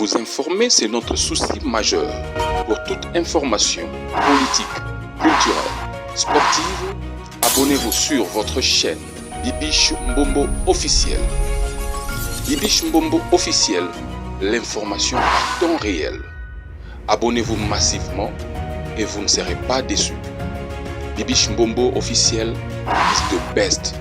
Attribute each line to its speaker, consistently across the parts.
Speaker 1: Vous informer, c'est notre souci majeur. Pour toute information politique, culturelle, sportive, abonnez-vous sur votre chaîne Bibiche Mbombo officiel. Bibiche Mbombo officiel, l'information à temps réel. Abonnez-vous massivement et vous ne serez pas déçus. Bibiche Mbombo officiel is the best.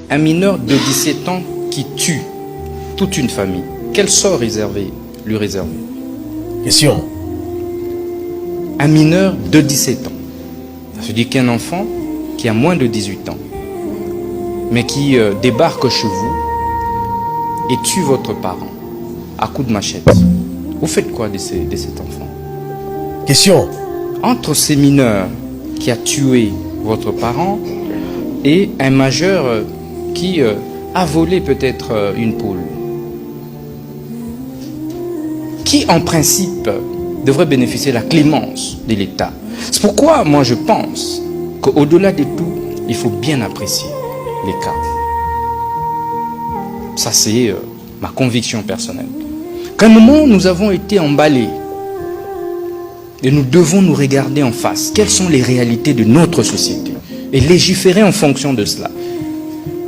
Speaker 2: Un mineur de 17 ans qui tue toute une famille, quel sort lui réserver?
Speaker 3: Question.
Speaker 2: Un mineur de 17 ans, ça veut dire qu'un enfant qui a moins de 18 ans, mais qui débarque chez vous et tue votre parent à coups de machette. Vous faites quoi de cet enfant?
Speaker 3: Question.
Speaker 2: Entre ces mineurs qui a tué votre parent et un majeur qui a volé peut-être une poule, qui en principe devrait bénéficier de la clémence de l'État. C'est pourquoi moi je pense qu'au-delà de tout, il faut bien apprécier les cas. Ça c'est ma conviction personnelle. Qu'à un moment nous avons été emballés et nous devons nous regarder en face. Quelles sont les réalités de notre société et légiférer en fonction de cela.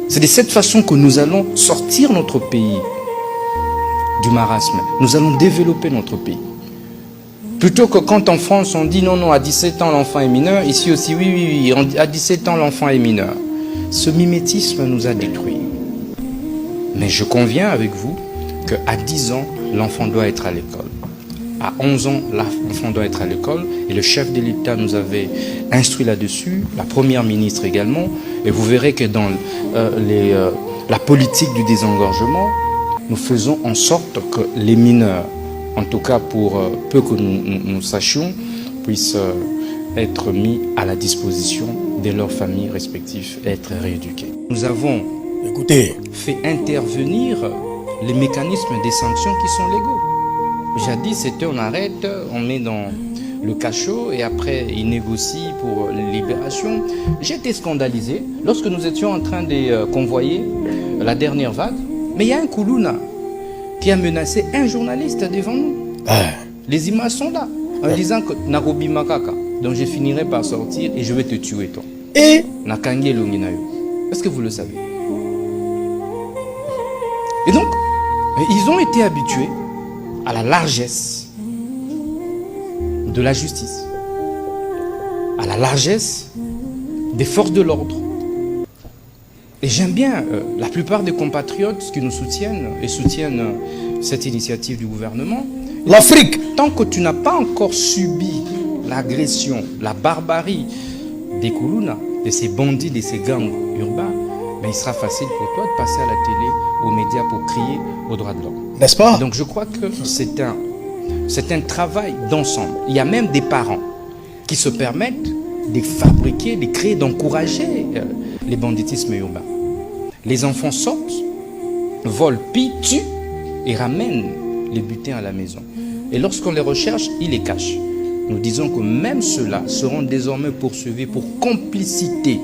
Speaker 2: C'est de cette façon que nous allons sortir notre pays du marasme. Nous allons développer notre pays. Plutôt que quand en France on dit non, à 17 ans l'enfant est mineur, ici aussi oui, à 17 ans l'enfant est mineur. Ce mimétisme nous a détruits. Mais je conviens avec vous qu'à 10 ans, l'enfant doit être à l'école. À 11 ans, l'enfant doit être à l'école. Et le chef de l'État nous avait instruit là-dessus, la première ministre également. Et vous verrez que dans la politique du désengorgement, nous faisons en sorte que les mineurs, en tout cas pour peu que nous sachions, puissent être mis à la disposition de leurs familles respectives et être rééduqués. Nous avons fait intervenir les mécanismes des sanctions qui sont légaux. Jadis, c'était on arrête, on met dans le cachot et après il négocie pour libération. J'étais scandalisé lorsque nous étions en train de convoyer la dernière vague. Mais il y a un Koulouna qui a menacé un journaliste devant nous. Les images sont là, en disant que Narobi Makaka, donc je finirai par sortir et je vais te tuer toi.
Speaker 3: Et
Speaker 2: Nakange Longinayo. Est-ce que vous le savez? Et donc, ils ont été habitués à la largesse de la justice, à la largesse des forces de l'ordre. Et j'aime bien la plupart des compatriotes qui nous soutiennent et soutiennent cette initiative du gouvernement.
Speaker 3: L'Afrique.
Speaker 2: Tant que tu n'as pas encore subi l'agression, la barbarie des Koulouna, de ces bandits, de ces gangs urbains, ben il sera facile pour toi de passer à la télé, aux médias pour crier aux droits de l'homme.
Speaker 3: N'est-ce pas?
Speaker 2: Donc je crois que c'est un travail d'ensemble. Il y a même des parents qui se permettent de fabriquer, de créer, d'encourager les banditismes urbains. Les enfants sortent, volent, pillent, tuent et ramènent les butins à la maison. Et lorsqu'on les recherche, ils les cachent. Nous disons que même ceux-là seront désormais poursuivis pour complicité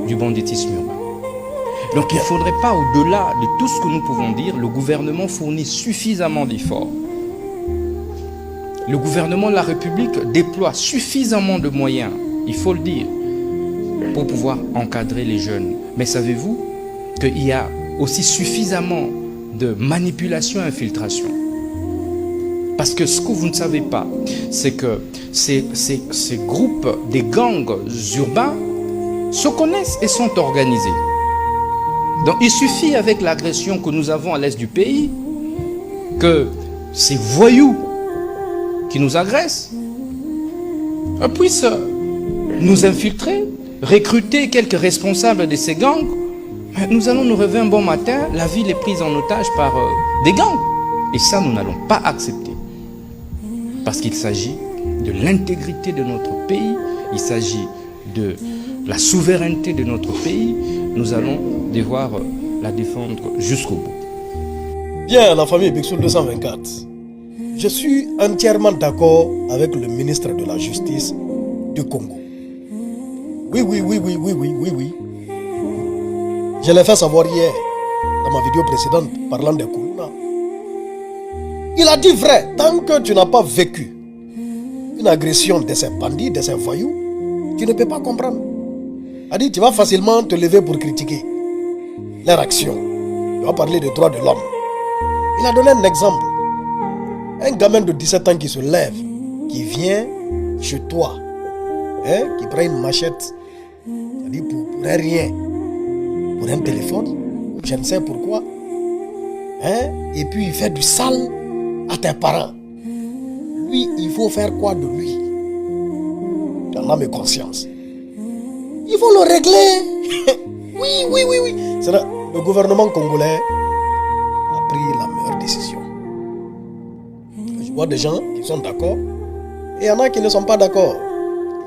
Speaker 2: du banditisme urbain. Donc il ne faudrait pas, au-delà de tout ce que nous pouvons dire, le gouvernement fournit suffisamment d'efforts. Le gouvernement de la République déploie suffisamment de moyens, il faut le dire, pour pouvoir encadrer les jeunes. Mais savez-vous qu'il y a aussi suffisamment de manipulation et infiltration? Parce que ce que vous ne savez pas, c'est que ces groupes, des gangs urbains, se connaissent et sont organisés. Donc il suffit avec l'agression que nous avons à l'est du pays, que ces voyous qui nous agressent puissent nous infiltrer, recruter quelques responsables de ces gangs. Nous allons nous réveiller un bon matin, la ville est prise en otage par des gangs. Et ça, nous n'allons pas accepter. Parce qu'il s'agit de l'intégrité de notre pays, il s'agit de la souveraineté de notre pays. Nous allons devoir la défendre jusqu'au bout.
Speaker 3: Bien, la famille Bixoul 224. Je suis entièrement d'accord avec le ministre de la Justice du Congo. Oui. Je l'ai fait savoir hier, dans ma vidéo précédente, parlant des Koulouna. Il a dit vrai, tant que tu n'as pas vécu une agression de ces bandits, de ces voyous, tu ne peux pas comprendre. Il a dit, tu vas facilement te lever pour critiquer leur action. Tu vas parler des droits de l'homme. Il a donné un exemple. Un gamin de 17 ans qui se lève, qui vient chez toi, qui prend une machette, c'est-à-dire pour un rien, pour un téléphone, je ne sais pourquoi, et puis il fait du sale à tes parents. Lui, il faut faire quoi de lui? Dans l'âme et conscience. Il faut le régler. Oui. Le gouvernement congolais a pris la meilleure décision. Je vois des gens qui sont d'accord et il y en a qui ne sont pas d'accord.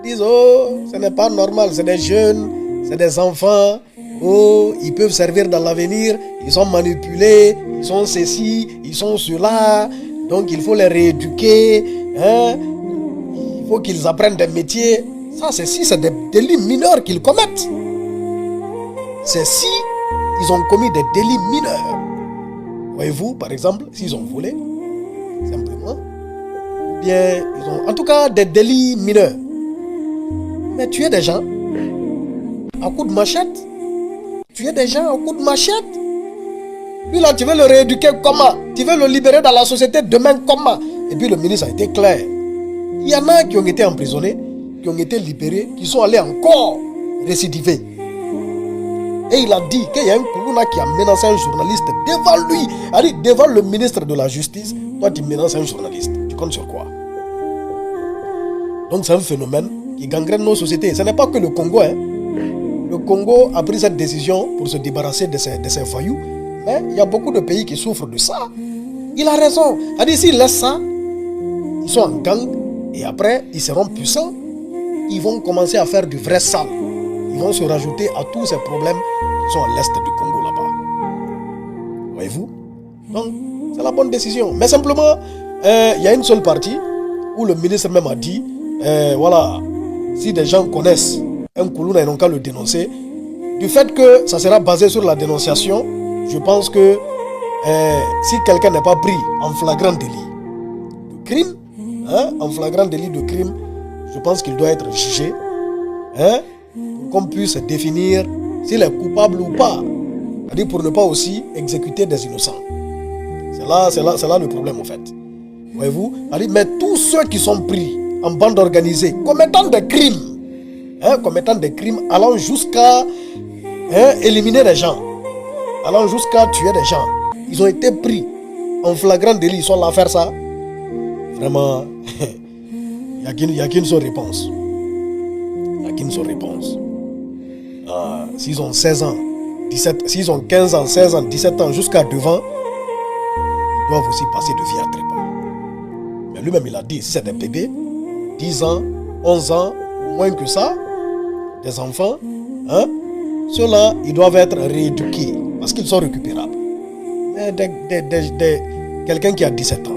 Speaker 3: Ils disent, oh, ce n'est pas normal, c'est des jeunes, c'est des enfants, oh, ils peuvent servir dans l'avenir, ils sont manipulés, ils sont ceci, ils sont cela, donc il faut les rééduquer, il faut qu'ils apprennent des métiers. Ça, c'est des délits mineurs qu'ils commettent. C'est si ils ont commis des délits mineurs. Voyez-vous, par exemple, s'ils ont volé, simplement, ou bien ils ont, en tout cas, des délits mineurs. Mais tuer des gens à coups de machette, tuer des gens à coups de machette. Puis là, tu veux le rééduquer comment? Tu veux le libérer dans la société demain comment? Et puis le ministre a été clair. Il y en a qui ont été emprisonnés, qui ont été libérés, qui sont allés encore récidiver. Et il a dit qu'il y a un Koulouna qui a menacé un journaliste devant lui. Il a dit devant le ministre de la Justice, toi tu menaces un journaliste. Tu comptes sur quoi? Donc c'est un phénomène qui gangrène nos sociétés. Ce n'est pas que le Congo. Le Congo a pris cette décision pour se débarrasser de ces voyous. Mais il y a beaucoup de pays qui souffrent de ça. Il a raison. Il a dit s'ils laissent ça, ils sont en gang. Et après, ils seront puissants. Ils vont commencer à faire du vrai sale. Ils vont se rajouter à tous ces problèmes qui sont à l'est du Congo là-bas. Voyez-vous? Donc, c'est la bonne décision. Mais simplement, il y a une seule partie où le ministre même a dit, voilà, si des gens connaissent un Koulouna et n'ont qu'à le dénoncer, du fait que ça sera basé sur la dénonciation, je pense que si quelqu'un n'est pas pris en flagrant délit de crime, en flagrant délit de crime, je pense qu'il doit être jugé, pour qu'on puisse définir s'il est coupable ou pas. C'est-à-dire pour ne pas aussi exécuter des innocents. C'est là le problème en fait. Voyez-vous? Mais tous ceux qui sont pris en bande organisée, commettant des crimes, allant jusqu'à éliminer des gens, allant jusqu'à tuer des gens, ils ont été pris en flagrant délit, ils sont là à faire ça. Vraiment, il n'y a qu'une seule réponse. S'ils ont 16 ans, 17, s'ils ont 15 ans, 16 ans, 17 ans, jusqu'à devant, ils doivent aussi passer de vie à trépas. Mais lui-même, il a dit, si c'est des bébés, 10 ans, 11 ans, moins que ça, des enfants, ceux-là, ils doivent être rééduqués parce qu'ils sont récupérables. Mais quelqu'un qui a 17 ans,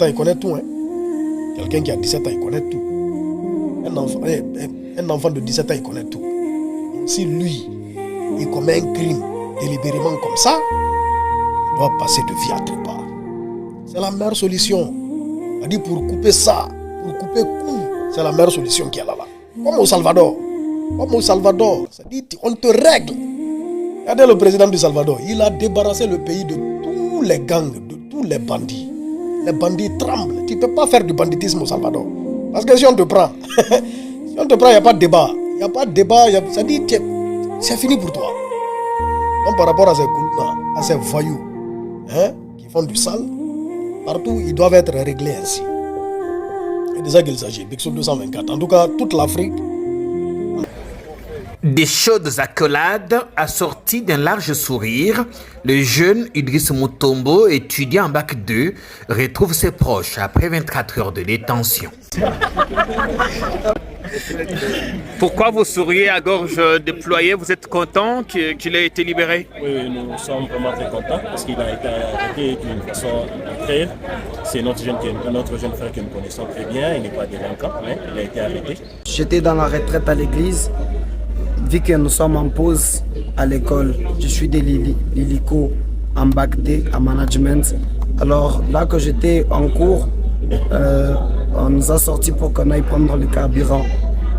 Speaker 3: il connaît tout. Quelqu'un qui a 17 ans, il connaît tout. Un enfant de 17 ans, il connaît tout. Donc, si lui, il commet un crime délibérément comme ça, il doit passer de vie à trépas. C'est la meilleure solution. On dit pour couper ça, pour couper coup, c'est la meilleure solution qu'il y a là-bas. Comme au Salvador. C'est-à-dire on te règle. Regardez le président du Salvador. Il a débarrassé le pays de tous les gangs, de tous les bandits. Les bandits tremblent. Tu ne peux pas faire du banditisme au Salvador. Parce que si on te prend, il n'y a pas de débat. Il n'y a pas de débat. Ça dit, c'est fini pour toi. Donc par rapport à ces Koulouna, à ces voyous qui font du sale, partout, ils doivent être réglés ainsi. C'est de ça qu'il s'agit. Bixol 224. En tout cas, toute l'Afrique.
Speaker 4: Des chaudes accolades assorties d'un large sourire, le jeune Idriss Mutombo, étudiant en bac 2, retrouve ses proches après 24 heures de détention. Pourquoi vous souriez à gorge déployée? Vous êtes content qu'il ait été libéré?
Speaker 5: Oui, nous sommes vraiment très contents parce qu'il a été arrêté d'une façon arbitraire. C'est notre jeune frère que nous connaissons très bien, il n'est pas délinquant, mais il a été arrêté.
Speaker 6: J'étais dans la retraite à l'église. Vu que nous sommes en pause, à l'école. Je suis de l'ILICO en bac D en management. Alors là que j'étais en cours, on nous a sortis pour qu'on aille prendre le carburant.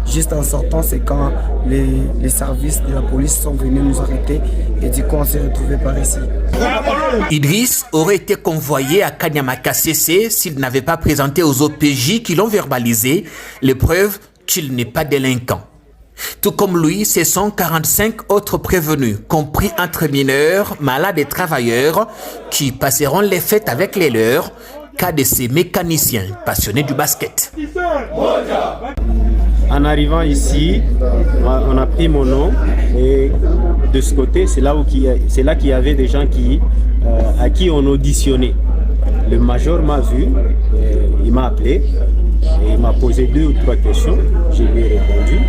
Speaker 6: Juste en sortant, c'est quand les services de la police sont venus nous arrêter et du coup on s'est retrouvés par ici.
Speaker 4: Idriss aurait été convoyé à Kanyama-Kasese s'il n'avait pas présenté aux OPJ qui l'ont verbalisé les preuves qu'il n'est pas délinquant. Tout comme lui, ce sont 45 autres prévenus, compris entre mineurs, malades et travailleurs, qui passeront les fêtes avec les leurs, cas de ces mécaniciens passionnés du basket.
Speaker 7: En arrivant ici, on a pris mon nom et de ce côté, c'est là qu'il y avait des gens à qui on auditionnait. Le major m'a vu, il m'a appelé et il m'a posé 2 ou 3 questions. Je lui ai répondu.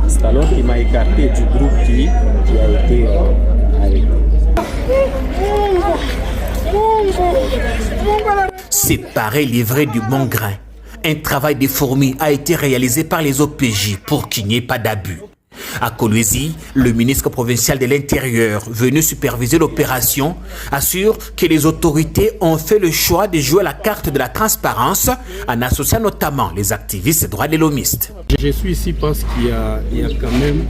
Speaker 7: C'est alors qu'il m'a écarté du groupe qui a été arrêté.
Speaker 4: Séparé, livré du bon grain. Un travail de fourmi a été réalisé par les OPJ pour qu'il n'y ait pas d'abus. À Kolwezi, le ministre provincial de l'Intérieur, venu superviser l'opération, assure que les autorités ont fait le choix de jouer la carte de la transparence en associant notamment les activistes des droits de l'hommiste.
Speaker 8: Je suis ici parce qu'il y a quand même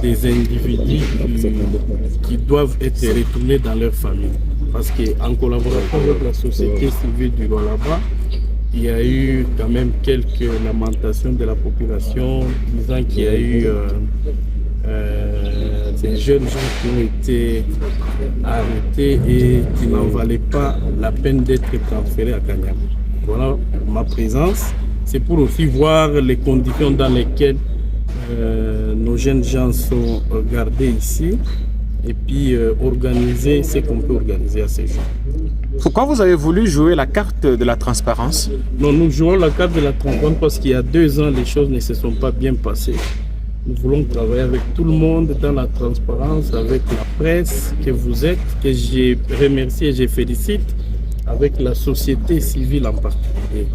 Speaker 8: des individus qui doivent être retournés dans leur famille. Parce qu'en collaboration avec la société civile du Lualaba, il y a eu quand même quelques lamentations de la population disant qu'il y a eu des jeunes gens qui ont été arrêtés et qui n'en valaient pas la peine d'être transférés à Kanyama. Voilà ma présence. C'est pour aussi voir les conditions dans lesquelles nos jeunes gens sont gardés ici et puis organiser ce qu'on peut organiser à ces gens.
Speaker 9: Pourquoi vous avez voulu jouer la carte de la transparence?
Speaker 8: Non, nous jouons la carte de la transparence parce qu'il y a 2 ans, les choses ne se sont pas bien passées. Nous voulons travailler avec tout le monde dans la transparence, avec la presse que vous êtes, que j'ai remercié et je félicite, avec la société civile en particulier.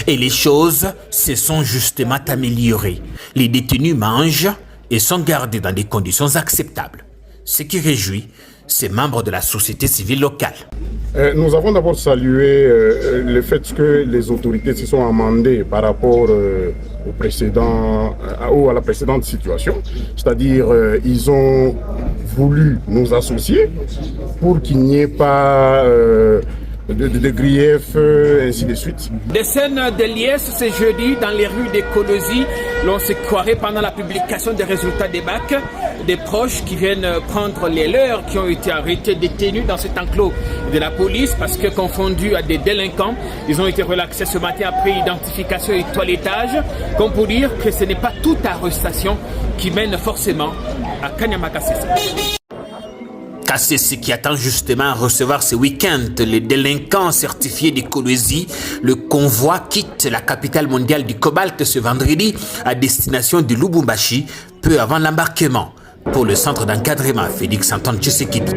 Speaker 4: Et les choses se sont justement améliorées. Les détenus mangent et sont gardés dans des conditions acceptables. Ce qui réjouit ces membres de la société civile locale.
Speaker 10: Nous avons d'abord salué le fait que les autorités se sont amendées par rapport à la précédente situation. C'est-à-dire ils ont voulu nous associer pour qu'il n'y ait pas de griefs, ainsi de suite.
Speaker 11: Des scènes de liesse ce jeudi dans les rues de Kolwezi, l'on se croirait pendant la publication des résultats des bacs, des proches qui viennent prendre les leurs qui ont été arrêtés, détenus dans cet enclos de la police parce que confondus à des délinquants, ils ont été relaxés ce matin après identification et toilettage, comme pour dire que ce n'est pas toute arrestation qui mène forcément à Kanyama-Kasese.
Speaker 4: Kasese qui attend justement à recevoir ce week-end les délinquants certifiés de Kolwezi. Le convoi quitte la capitale mondiale du cobalt ce vendredi à destination de Lubumbashi, peu avant l'embarquement pour le centre d'encadrement Félix Antoine Tshisekedi.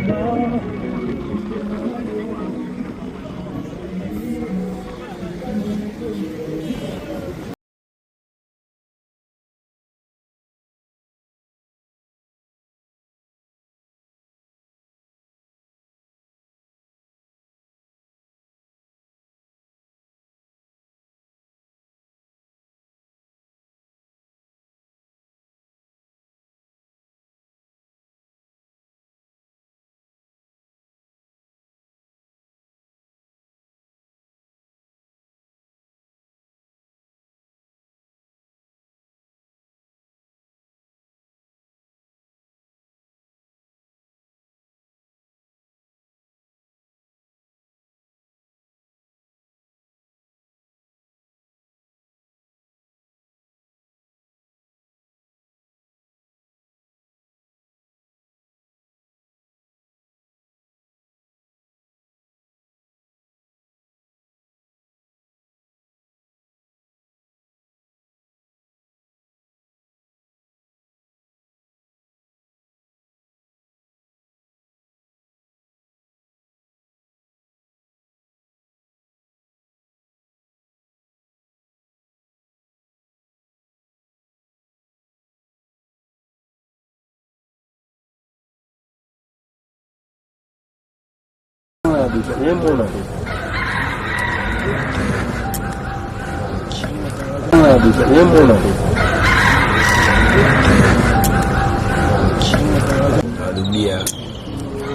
Speaker 12: Hallelujah.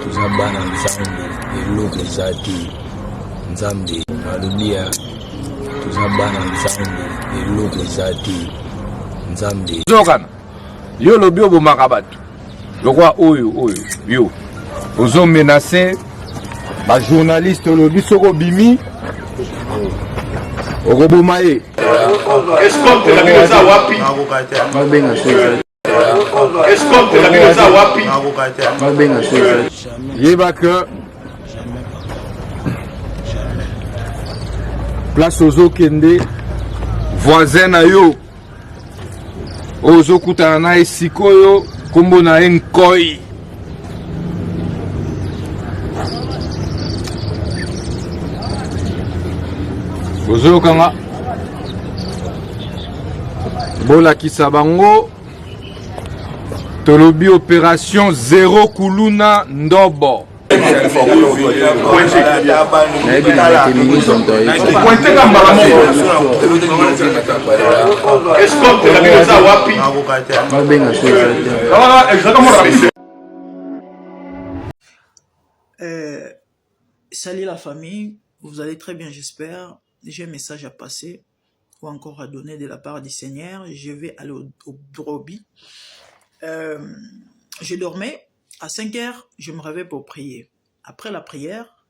Speaker 12: Tuzabana nzambe eloko ezati nzambe. Hallelujah. Tuzabana nzambe eloko ezati nzambe.
Speaker 13: Zokana yo lobi obomaka bato lokwa oyo yo ozo menacer ba journaliste lobi soko bimi okoboma ye.
Speaker 14: Escompte la biloza wapi? Escompte la biloza wapi?
Speaker 13: Yeba que place ozo kende voisin na yo ozo kutana na esikoyo kombo na enkoi. Ozo kanga bolakisa bango tolobi opération zéro kuluna ndobo.
Speaker 15: Salut la famille, vous allez très bien j'espère. J'ai un message à passer ou encore à donner de la part du Seigneur. Je vais aller au brebis. Je dormais, à 5 heures, je me réveille pour prier. Après la prière,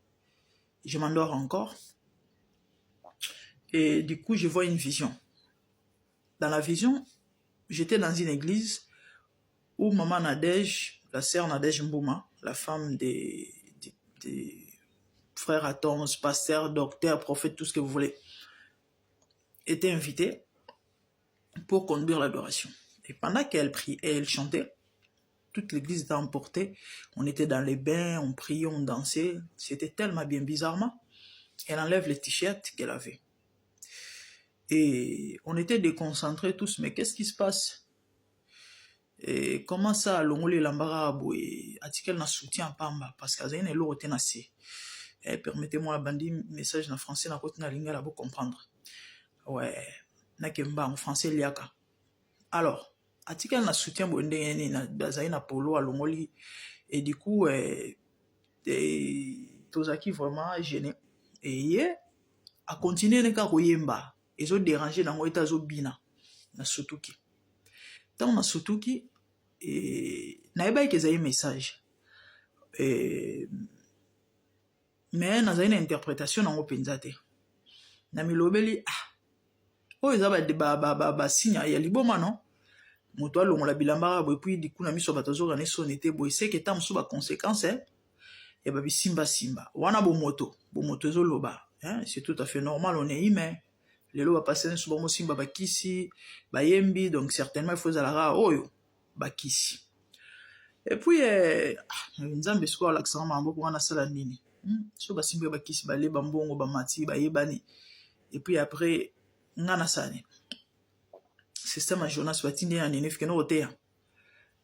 Speaker 15: je m'endors encore. Et du coup, je vois une vision. Dans la vision, j'étais dans une église où maman Nadège, la sœur Nadège Mbouma, la femme des frères Atoms, pasteurs, docteurs, prophètes, tout ce que vous voulez, était invitée pour conduire l'adoration. Et pendant qu'elle priait et elle chantait, toute l'église était emportée. On était dans les bains, on priait, on dansait. C'était tellement bien bizarrement. Elle enlève les t-shirts qu'elle avait. Et on était déconcentrés tous. Mais qu'est-ce qui se passe? Et comment ça, l'ongolé l'embarabou et article na soutien pamba parce qu'il y a une lourde ténacité. Permettez-moi bandi message en français na côté na lingala pour comprendre. Ouais, na kemba en français liaka. Alors, article na soutien bonde na bazai na polo à l'ongoli et du coup tozaki vraiment gêné et a continuer neka koyemba ezo déranger na ngoita zo bina na sotuki. Tant na sotuki et na eba ke zai message mais na zai na interprétation na ngopenza te. Na milobeli oh ezaba ba signe ya liboma non. Moto alongola bilamba et puis du coup na miso batazo kana sonete boy c'est que tam sous ba conséquence et ba simba wana bo moto zo loba c'est tout à fait normal, on est humain. Les lois passer sur bon simba ba kisi ba yembi donc certainement il faut zalara oyo ba kisi et puis nzambe siko l'accent mambo pour na sala nini so ba simba ba kisi ba le bambongo ba mati ba yebani et puis après ngana sane système journal soit tindi na nini fikeno otea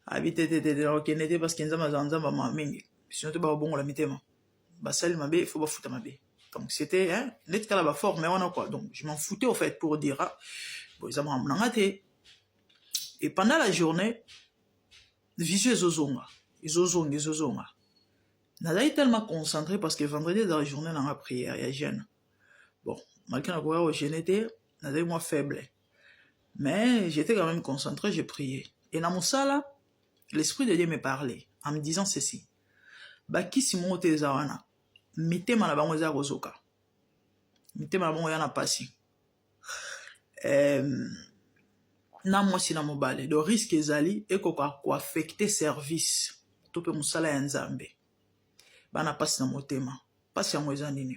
Speaker 15: habite te parce que nzamba zanzamba ma mingi sinon te ba bongo la mitema ba sali mabe il faut ba futa mabe donc c'était net kala ba fort mais on a quoi donc je m'en foutais au fait pour dire bon ils ont m'nangate et pendant la journée visu ezozonga nazali tellement concentré parce que vendredi dans la journée dans la prière il y a jeûne bon malgré la prière au jeûne était nazali moi faible. Mais j'étais quand même concentré, j'ai prié. Et dans mon salle, l'Esprit de Dieu me parlait en me disant ceci. Baki Simon Tezawana, mite malabango za rozoka. Mite malabango yana pasi. Na moi si na mobile. Le risque ezali eko ko affecter service. Tope musala ya nzambe. Bana pasi na motema. Pasi ya mweza nini.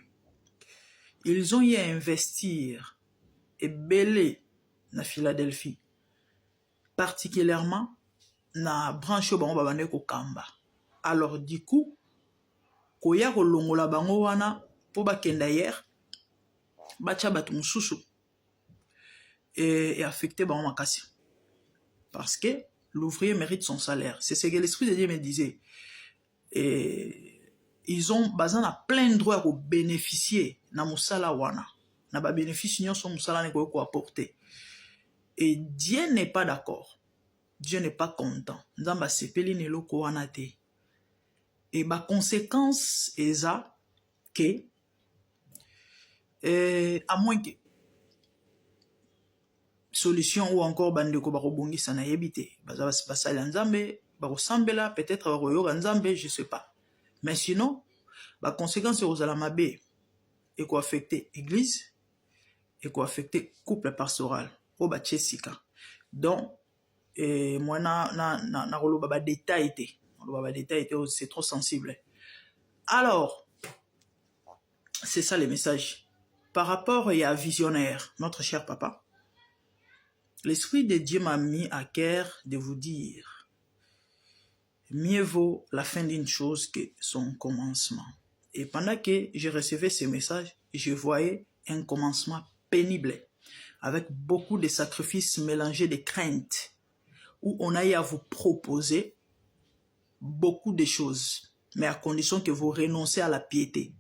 Speaker 15: Ils ont eu à investir et belé na Philadelphie, particulièrement na branche bango babane ko kamba. Alors du coup, koya ko longola bango wana po ba kenda hier, bacha batu mususu et affecté bango makasi. Parce que l'ouvrier mérite son salaire. C'est ce que l'Esprit de Dieu me disait. Et ils ont plein de droits pour bénéficier na musala wana. Na ba bénéfice sont musala ne ko apporter. Et Dieu n'est pas d'accord. Dieu n'est pas content. Nzamba sepeli ne loko wana te. Et ba conséquence eza que à moins que solution ou encore bandeko bako bongisa na yebite baza basala nzambe bako sambela peut-être bako yoga nzambe je sais pas. Mais sinon ba conséquence ozala mabe et ko affecter église et ko affecter couple pastoral o ba chesika. Donc moi na roloba ba détail té. Ba détail té c'est trop sensible. Alors c'est ça le message par rapport à visionnaire, notre cher papa. L'Esprit de Dieu m'a mis à cœur de vous dire, mieux vaut la fin d'une chose que son commencement. Et pendant que je recevais ces messages, je voyais un commencement pénible, avec beaucoup de sacrifices mélangés de craintes, où on a eu à vous proposer beaucoup de choses, mais à condition que vous renoncez à la piété.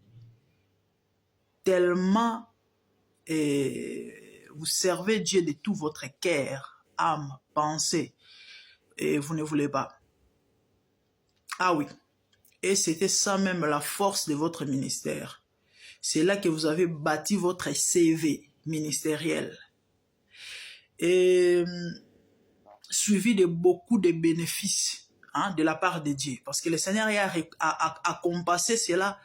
Speaker 15: Tellement vous servez Dieu de tout votre cœur, âme, pensée, et vous ne voulez pas. Ah oui, et c'était ça même la force de votre ministère. C'est là que vous avez bâti votre CV ministériel. Et suivi de beaucoup de bénéfices de la part de Dieu. Parce que le Seigneur a compassé cela,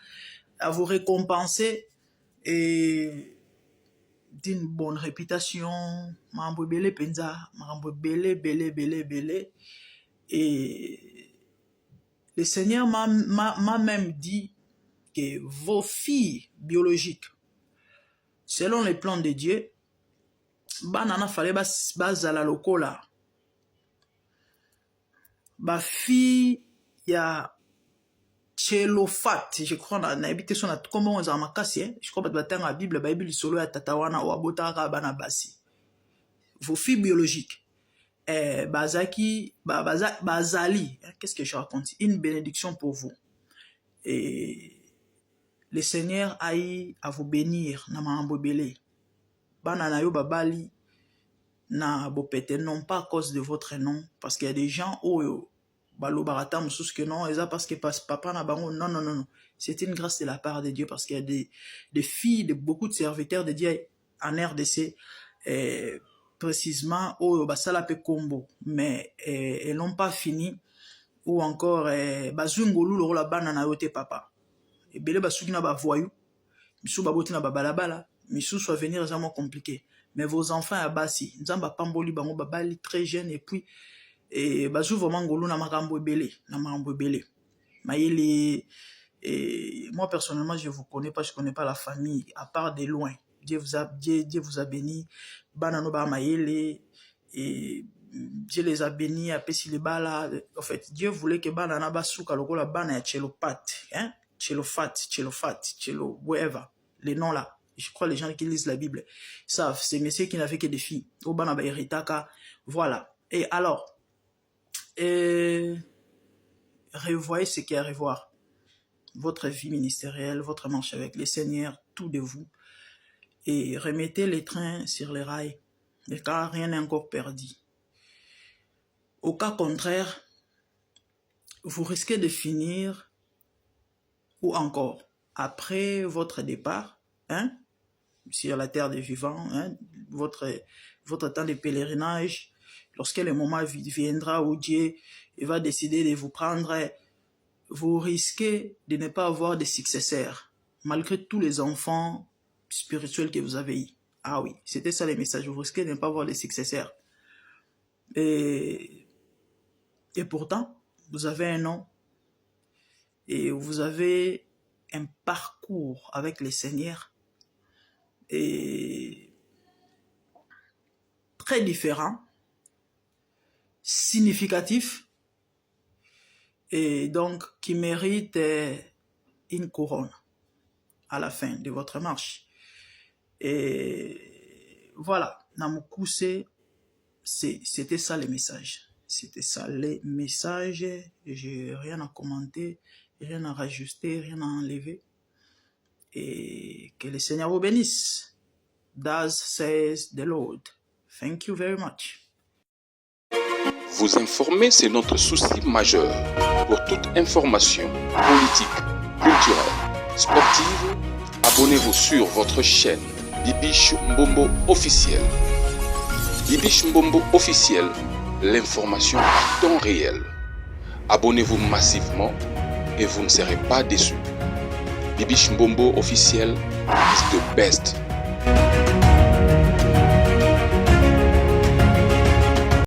Speaker 15: à vous récompenser et d'une bonne réputation, mambo belé penza, mambo belé. Et le Seigneur m'a même dit que vos filles biologiques, selon les plans de Dieu, banana fallait bazala lokola. Ba fille ya Tchelofat, je crois na habité son comment on a makasi, je crois que dans la Bible solo ya tatawana ou abotaka bana basi. Vos filles biologiques, bazaki, bazali, qu'est-ce que je raconte? Une bénédiction pour vous. Et le Seigneur a eu à vous bénir na mambo belé. Bana na yo babali na bopete non pas à cause de votre nom, parce qu'il y a des gens où balo barata moussous que non, et ça parce que papa na bango, non. C'est une grâce de la part de Dieu, parce qu'il y a des filles, beaucoup de serviteurs de Dieu en RDC, précisément, au basala pe combo, mais elles n'ont pas fini, ou encore, bazungolu loro la bana na yote papa. Et belé basuki na ba voyou, misou baboti na ba balabala, misou soit venir vraiment compliqué. Mais vos enfants à Bassi, nzamba pamboli bango babali très jeune et puis et bazou vraiment ngolo na makambo belé. Maïli, et moi personnellement je vous connais pas, je connais pas la famille à part de loin. Dieu vous a béni. Banano ba maïli et Dieu les a bénis à Pessi bala. En fait, Dieu voulait que banana basuka lokola bana ya Tchelopat, hein? Tchelofat, whatever, les noms là. Je crois les gens qui lisent la Bible savent, c'est messieurs qui n'avaient que des filles. Obanaba Eritaka, voilà. Et alors, revoyez ce qu'il y a à revoir. Votre vie ministérielle, votre marche avec le Seigneur, tout de vous. Et remettez les trains sur les rails, car rien n'est encore perdu. Au cas contraire, vous risquez de finir, ou encore, après votre départ, sur la terre des vivants, votre temps de pèlerinage, lorsque le moment viendra où Dieu va décider de vous prendre, vous risquez de ne pas avoir de successeurs, malgré tous les enfants spirituels que vous avez eus. Ah oui, c'était ça le message, vous risquez de ne pas avoir de successeurs. Et pourtant, vous avez un nom, et vous avez un parcours avec le Seigneur, et très différent, significatif, et donc qui mérite une couronne à la fin de votre marche. Et voilà, Namukuse, c'était ça le message. C'était ça les messages. J'ai rien à commenter. rien à rajuster, rien à enlever. Et que le Seigneur vous bénisse. Thus says the Lord. Thank you very much.
Speaker 1: Vous informer, c'est notre souci majeur. Pour toute information politique, culturelle, sportive, abonnez-vous sur votre chaîne Bibiche Mbombo officiel. Bibiche Mbombo officiel, l'information à temps réel. Abonnez-vous massivement et vous ne serez pas déçus. Bibiche Mbombo officiel is the best.